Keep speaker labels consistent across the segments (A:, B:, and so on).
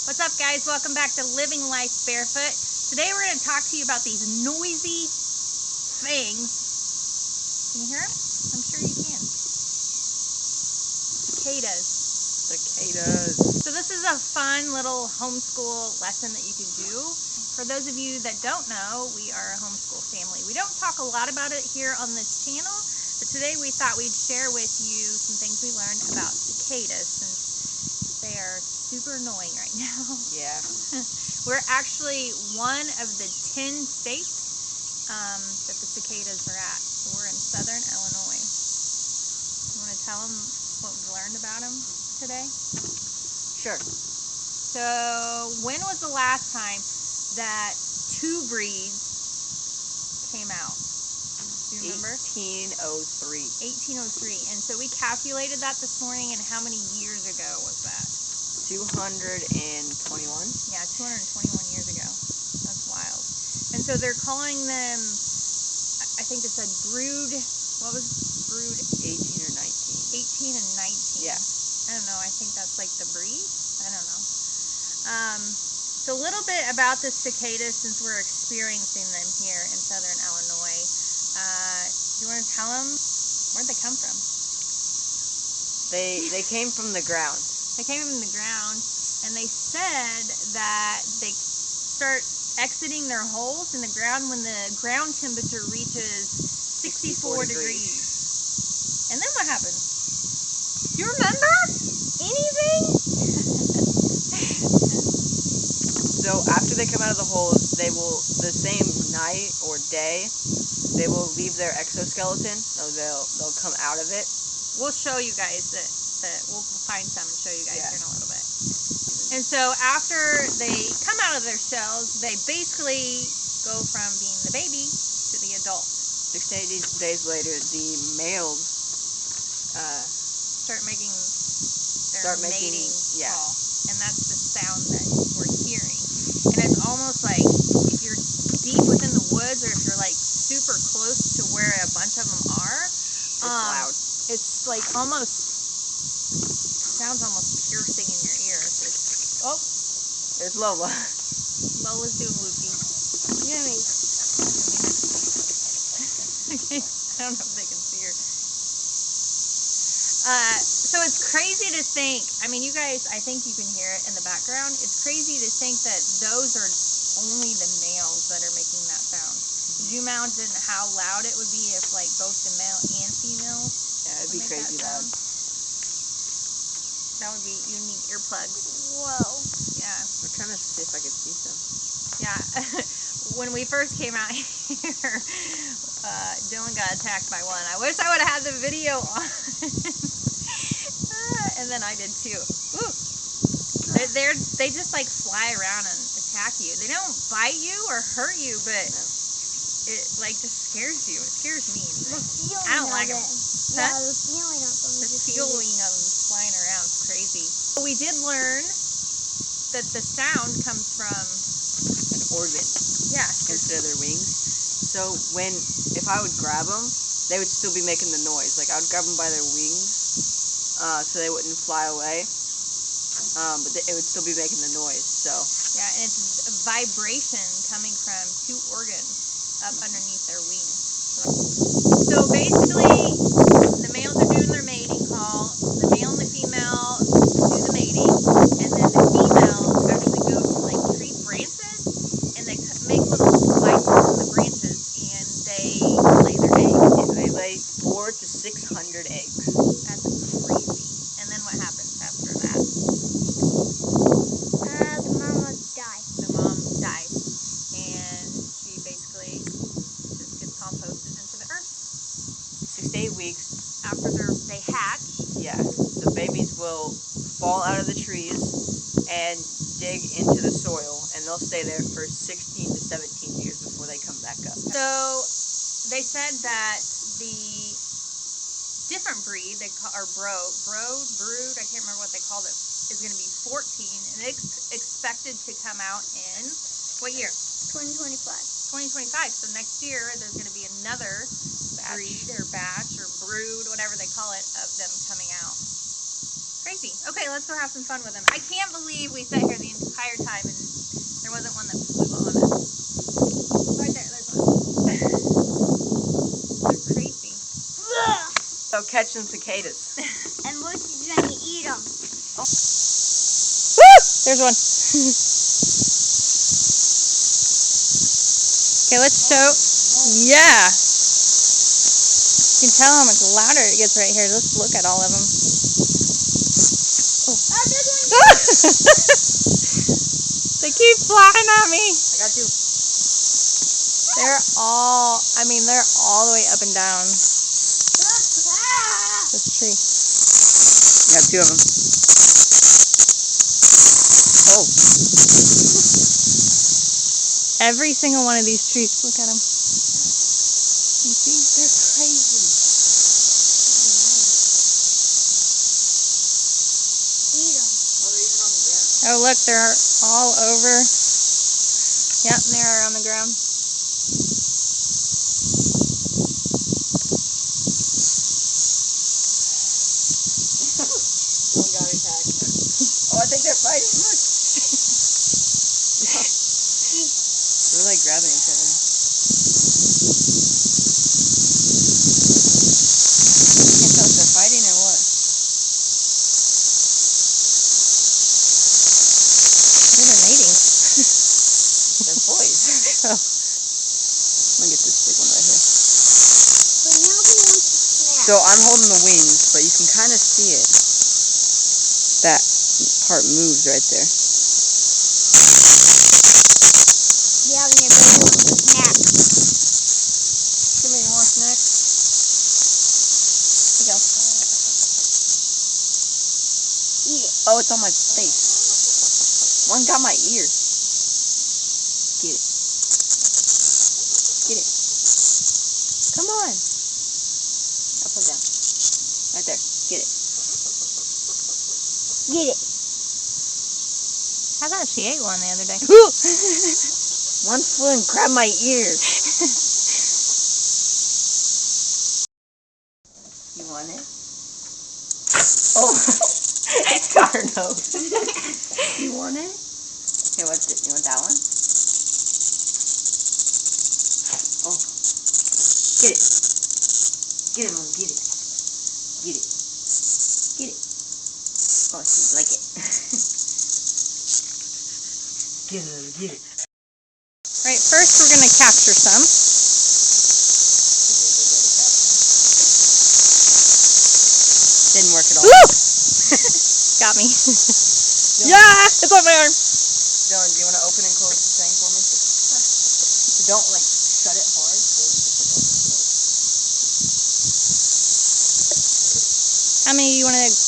A: What's up, guys? Welcome back to Living Life Barefoot. Today we're going to talk to you about these noisy things. Can you hear them? I'm sure you can. Cicadas.
B: Cicadas.
A: So this is a fun little homeschool lesson that you could do. For those of you that don't know, we are a homeschool family. We don't talk a lot about it here on this channel, but today we thought we'd share with you some things we learned about cicadas since they are super annoying right now.
B: Yeah.
A: We're actually one of the 10 states that the cicadas are at. So we're in southern Illinois. You want to tell them what we learned about them today?
B: Sure.
A: So when was the last time that two breeds came out? Do you remember?
B: 1803.
A: 1803. And so we calculated that this morning, and how many years ago was that?
B: 221.
A: Yeah, 221 years ago. That's wild. And so they're calling them, I think they said brood, what was brood?
B: 18 or 19.
A: 18 and 19.
B: Yeah.
A: I don't know. I think that's like the breed. I don't know. So a little bit about the cicadas since we're experiencing them here in southern Illinois. Do you want to tell them where'd they come from?
B: They came from the ground.
A: They came from the ground, and they said that they start exiting their holes in the ground when the ground temperature reaches 64 degrees. And then what happens? Do you remember anything?
B: So after they come out of the holes, they will, the same night or day, they will leave their exoskeleton. So they'll come out of it.
A: We'll show you guys that we'll find some and show you guys
B: Yeah.
A: here in a little bit. And so after they come out of their shells, they basically go from being the baby to the adult.
B: 6 to 8 days later, the males
A: Start making their mating
B: yeah.
A: call. And that's the sound that we're hearing. And it's almost like if you're deep within the woods or if you're like super close to where a bunch of them are.
B: It's loud.
A: It's like sounds almost piercing in your ears. Oh,
B: There's Lola.
A: Lola's doing whoopee.
C: Yummy.
A: Okay, I don't know if they can see her. So it's crazy to think, I mean, you guys, I think you can hear it in the background. It's crazy to think that those are only the males that are making that sound. Could you imagine how loud it would be if like both the male and females
B: Yeah, it'd
A: would
B: be
A: make
B: crazy
A: that
B: loud.
A: sound? That would be, you need earplugs.
C: Whoa.
A: Yeah.
B: I'm trying to see if I can see some.
A: Yeah. When we first came out here, Dylan got attacked by one. I wish I would have had the video on. And then I did too. Ooh. They just like fly around and attack you. They don't bite you or hurt you, but it like just scares you. It scares me anyway.
C: The feeling
A: I don't like
C: of
A: them.
C: it.
A: Huh?
C: Yeah, the feeling of them.
A: The
C: is
A: feeling of them flying around is crazy. We did learn that the sound comes from
B: An organ.
A: yeah.
B: Instead of their wings. So if I would grab them, they would still be making the noise. Like I would grab them by their wings, so they wouldn't fly away. But it would still be making the noise. So
A: Yeah, and it's a vibration coming from two organs up underneath their wings. So basically, the males are doing their mating call. The male and the female do the mating, and then the females actually go to like tree branches, and they make little slices in the branches, and they lay their eggs.
B: yeah, they lay 400 to 600 eggs.
A: That's crazy. And then what happens after that?
C: the mama died.
A: The mom dies, and she basically just gets composted into the earth.
B: 6 to 8 weeks.
A: After they hatch.
B: Yeah, the babies will fall out of the trees and dig into the soil, and they'll stay there for 16 to 17 years before they come back up.
A: So they said that the different breed they call, or brood, I can't remember what they called it, is going to be 14, and it's expected to come out in what year?
C: 2025.
A: 2025. So next year there's going to be another breed or batch or brood, whatever they call it, of them coming out. Crazy. Okay, let's go have some fun with them. I can't believe we sat here the entire time and there wasn't one that flew on us. Right there, there's one. They're crazy.
B: So catch some cicadas.
C: And Lucy's gonna eat them.
A: Woo! There's one. Okay, let's show. Yeah. You can tell how much louder it gets right here. Let's look at all of them.
C: Oh, there's one.
A: They keep flying at me.
B: I got you.
A: They're all the way up and down this tree.
B: I got 2 of them. Oh.
A: Every single one of these trees, look at them. You see?
B: They're crazy.
C: Eat them.
B: Oh, they're even on the ground.
A: Oh, look, they're all over. Yep, they're on the ground.
B: One got attacked. Oh, I think they're fighting. Look. They're like grabbing each other. Can't tell if they're fighting or what.
A: They're mating.
B: They're boys.
A: Oh.
B: I'm gonna get this big one right here.
C: But now we want to snap.
B: So I'm holding the wings, but you can kind of see it. That part moves right there.
C: Yeah, when your baby wants to snack.
B: Give me more snacks.
A: Here you go.
C: Eat it.
B: Oh, it's on my face. One got my ear. Get it. Get it. Come on. I'll put it down. Right there. Get it.
C: Get it.
A: I thought she ate one the other day.
B: One flew and grabbed my ear. You want it? Oh, it's got her nose. You want it? Here, what's it? You want that one? Oh, get it. Get it, Mom. Get it. Get it. Get it. Oh, she like it. Get it, get it.
A: Right, first we're going to capture some.
B: Didn't work at all.
A: Woo! Got me. Yeah, it's on my arm.
B: Dylan, do you want to open and close the thing for me? So don't like shut it hard. So
A: How many are we going to get?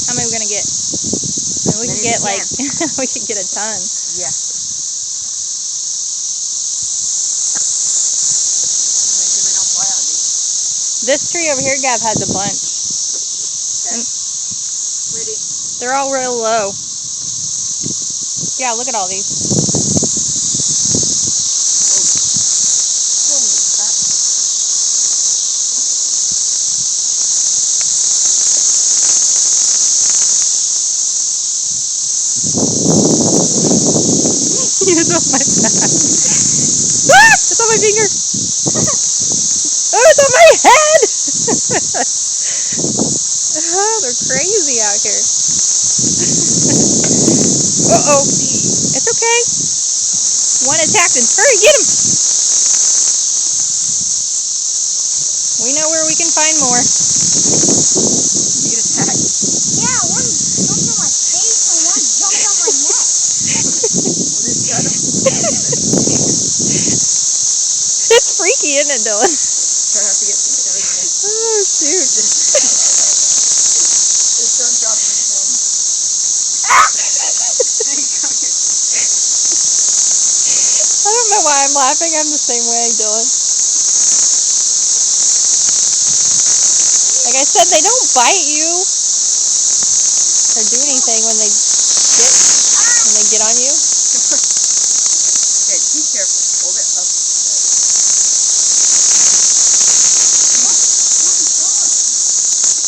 A: I mean, we
B: Many
A: could get
B: as we
A: like, we could get a ton.
B: yeah. Make sure they don't fly out, dude.
A: This tree over here, Gab, has a bunch.
B: Okay.
A: And
B: Ready?
A: they're all real low. Yeah, look at all these.
B: Holy crap.
A: It's on my back. Ah! It's on my finger. Oh, it's on my head. Oh, they're crazy out here. Uh-oh. It's okay. One attacked him. Hurry, get him. We know where we can find more.
B: You get attacked.
C: Yeah, one jumped on my face and one jumped on my neck.
B: We'll just shut them.
A: It's freaky, isn't it, Dylan?
B: Try not to get each other again.
A: Oh, shoot.
B: Just don't drop your phone.
A: I don't know why I'm laughing. I'm the same way, Dylan. Like I said, they don't bite you or do anything when they get on you.
B: Okay, be careful. Hold it up.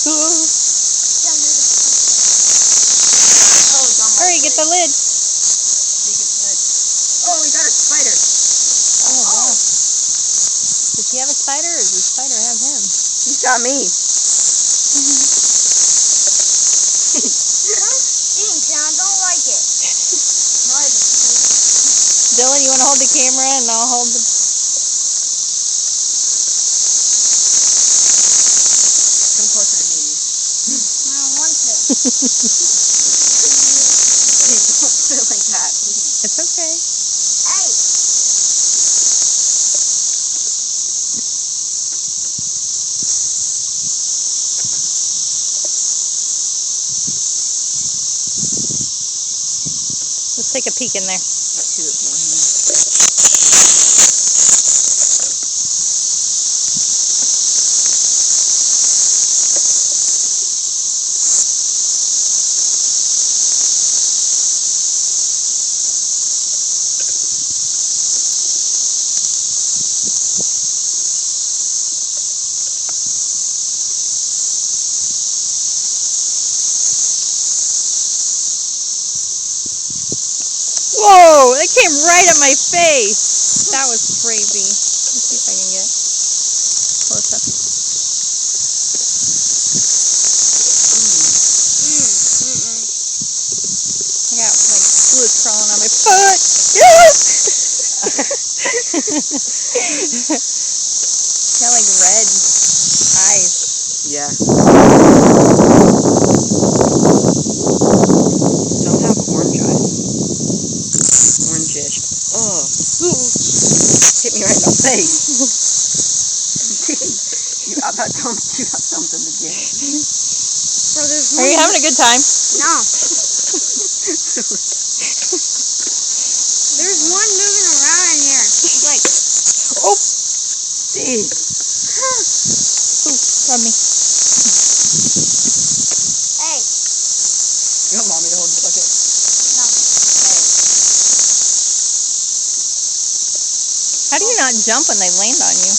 A: Ooh.
C: Down near the front.
A: does the spider have him?
B: He's got me.
C: Don't stink, and I don't like it.
A: Dylan, you want to hold the camera and I'll hold the...
B: Come closer to me.
C: I don't want to.
B: Don't put it like that.
A: It's okay.
C: Hey.
A: Let's take a peek in there.
B: Let's do it for him.
A: Whoa! That came right at my face. That was crazy. Let's see if I can get close up. I got like fluid crawling on my foot. Got like red eyes.
B: Yeah. Some have orange eyes. Orange-ish. Oh. Hit me right in the face. You about something again.
C: Bro, there's
A: Are you having a good time?
C: No. There's one moving around in here. He's like,
A: Oh!
B: Steve.
A: Ooh, rub me.
C: hey.
B: You want mommy to hold the bucket?
C: No.
A: How do you not jump when they land on you?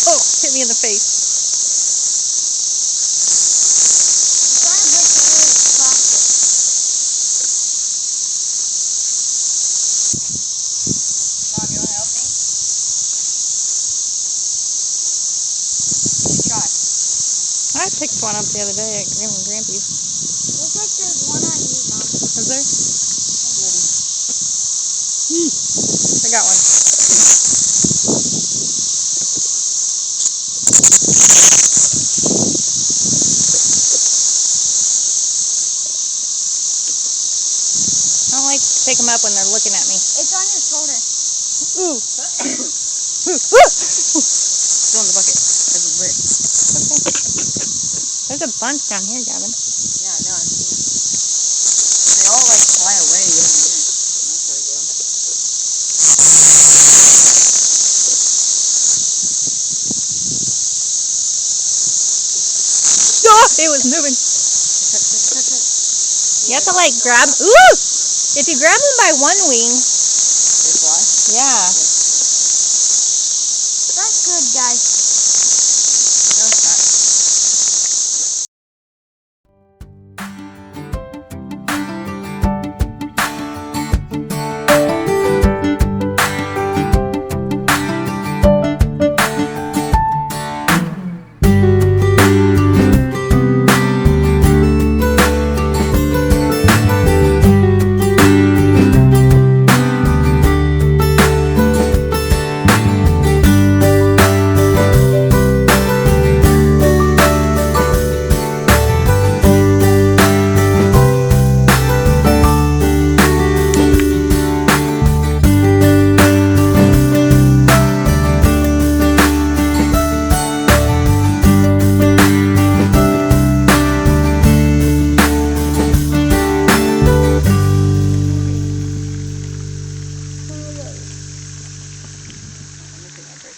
A: Oh, hit me in the face.
C: I'm trying to break the plastic.
B: Mom, you want to help me? You should try.
A: I picked one up the other day at Grandma and Grampy's.
C: Looks like there's one on you, Mom.
A: Was there? I got one. I don't like to pick them up when they're looking at me.
C: It's on your shoulder.
A: Ooh.
B: Still in the bucket. There's a lid.
A: Okay. There's a bunch down here, Gavin.
B: Yeah, I know. I've seen them. They all like fly away every year. That's how I get them.
A: Oh, it was moving. You have to like grab. Ooh! If you grab them by one wing.
B: They fly?
A: Yeah.
C: That's good, guys.
B: No, it's not.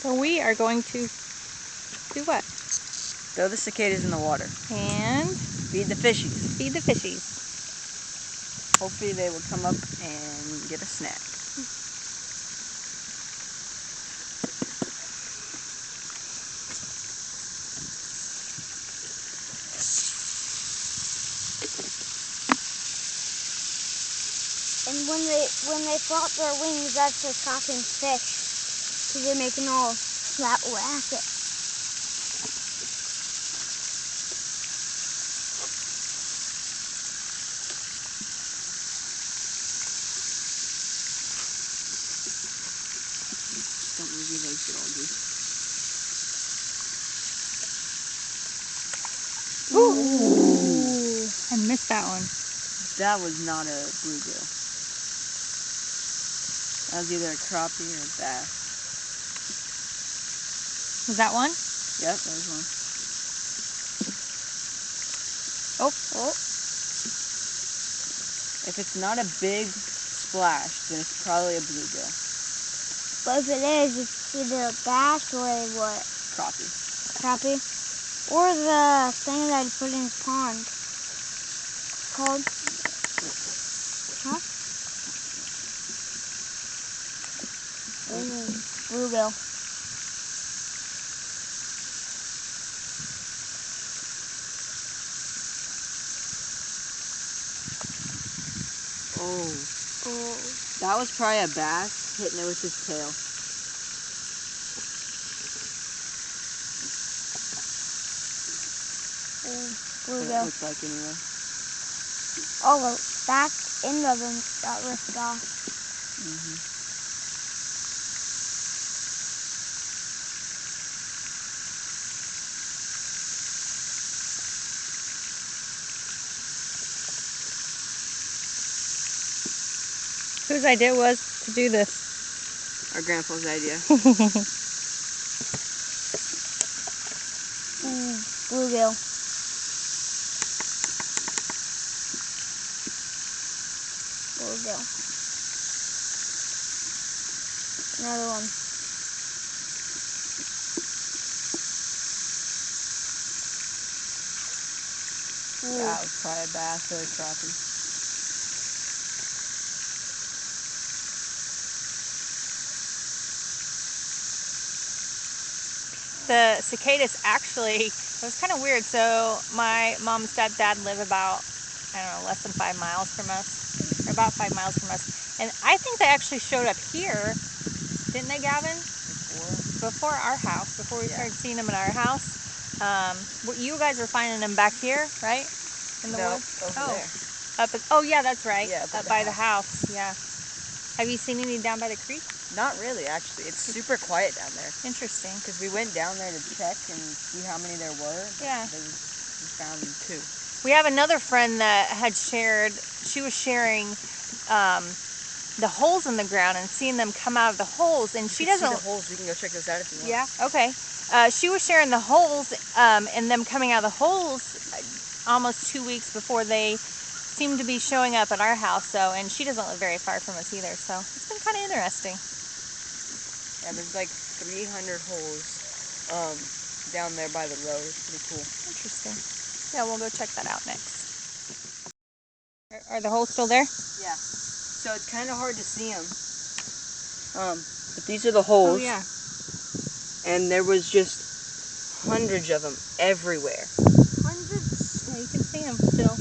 A: So we are going to do what?
B: Throw the cicadas in the water.
A: And
B: Feed the fishies.
A: feed the fishies.
B: Hopefully they will come up and get a snack.
C: when they flop their wings, that's attracting fish, because they're making all that racket.
B: Don't move your legs at all, dude.
A: Ooh, I missed that one.
B: That was not a bluegill. That was either a crappie or a bass.
A: Was that one?
B: Yep, that was one.
A: Oh.
B: If it's not a big splash, then it's probably a bluegill.
C: But if it is, it's either a bass or a what?
B: Crappie.
C: Crappie? Or the thing that I put in his pond. Called? Huh? Ooh, bluegill.
B: Oh,
C: Oh.
B: that was probably a bass hitting it with his tail. What it
C: Bluegill.
B: looked like anyway.
C: Oh, the back end of him got ripped off.
A: Whose idea was to do this?
B: Our grandpa's idea.
C: Bluegill. Bluegill. Another one. Ooh.
B: That was probably a bass or a crappie.
A: The cicadas actually, it was kind of weird. So my mom and stepdad live about, I don't know, less than 5 miles from us, or about 5 miles from us. And I think they actually showed up here, didn't they, Gavin? Before our house, before we started seeing them in our house. You guys were finding them back here, right? In the woods?
B: Over there.
A: Oh yeah, that's right.
B: Yeah,
A: up by the house. Yeah. Have you seen any down by the creek?
B: Not really, actually. It's super quiet down there.
A: Interesting.
B: Because we went down there to check and see how many there were.
A: Yeah.
B: We found 2.
A: We have another friend that had shared, she was sharing the holes in the ground and seeing them come out of the holes, and she doesn't
B: see the holes. We can go check those out if you want.
A: Yeah, okay. She was sharing the holes and them coming out of the holes almost 2 weeks before they seemed to be showing up at our house. So, and she doesn't live very far from us either, so it's been kind of interesting.
B: Yeah, there's like 300 holes down there by the road. It's pretty cool.
A: Interesting. Yeah, we'll go check that out next. Are the holes still there?
B: Yeah. So it's kind of hard to see them. But these are the holes.
A: Oh yeah.
B: And there was just hundreds of them everywhere.
C: Hundreds?
A: Yeah, you can see them still.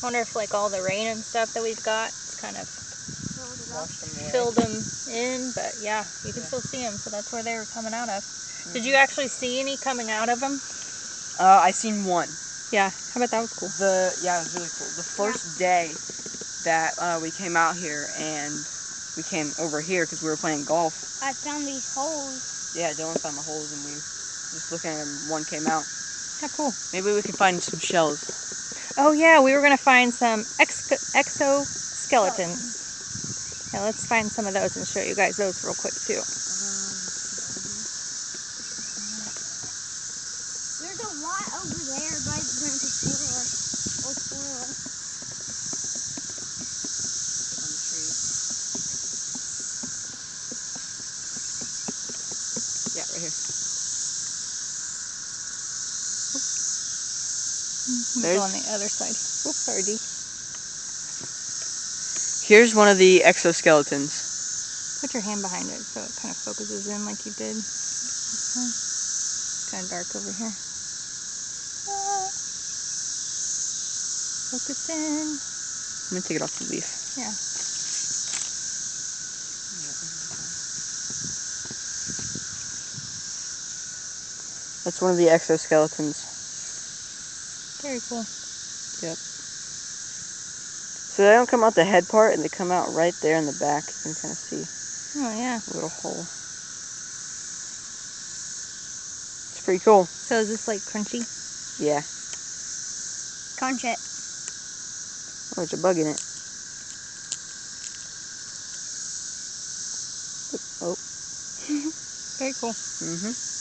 A: I wonder if like all the rain and stuff that we've got kind of filled them in, but yeah, you can still see them, so that's where they were coming out of. Did you actually see any coming out of them?
B: I seen one.
A: Yeah, how about that was cool.
B: Yeah, it was really cool. The first day that we came out here and we came over here because we were playing golf.
C: I found these holes.
B: Yeah, Dylan found the holes and we just looking at them, one came out.
A: Yeah, cool.
B: Maybe we could find some shells.
A: Oh yeah, we were gonna find some exoskeletons. Yeah, let's find some of those and show you guys those real quick too.
C: There's a lot over there by Grandpa's squirrel. Old squirrel.
B: On the tree. Yeah, right here.
A: Go on the other side. Oops, sorry, D.
B: Here's one of the exoskeletons.
A: Put your hand behind it so it kind of focuses in like you did. It's kind of dark over here. Focus in.
B: I'm gonna take it off the leaf.
A: Yeah.
B: That's one of the exoskeletons.
A: Very cool.
B: Yep. So they don't come out the head part, and they come out right there in the back. You can kind of see
A: Oh, yeah.
B: a little hole. It's pretty cool.
A: So is this like crunchy?
B: Yeah.
C: Crunch it.
B: Oh, there's a bug in it. Oh.
A: Very cool.
B: Mm-hmm.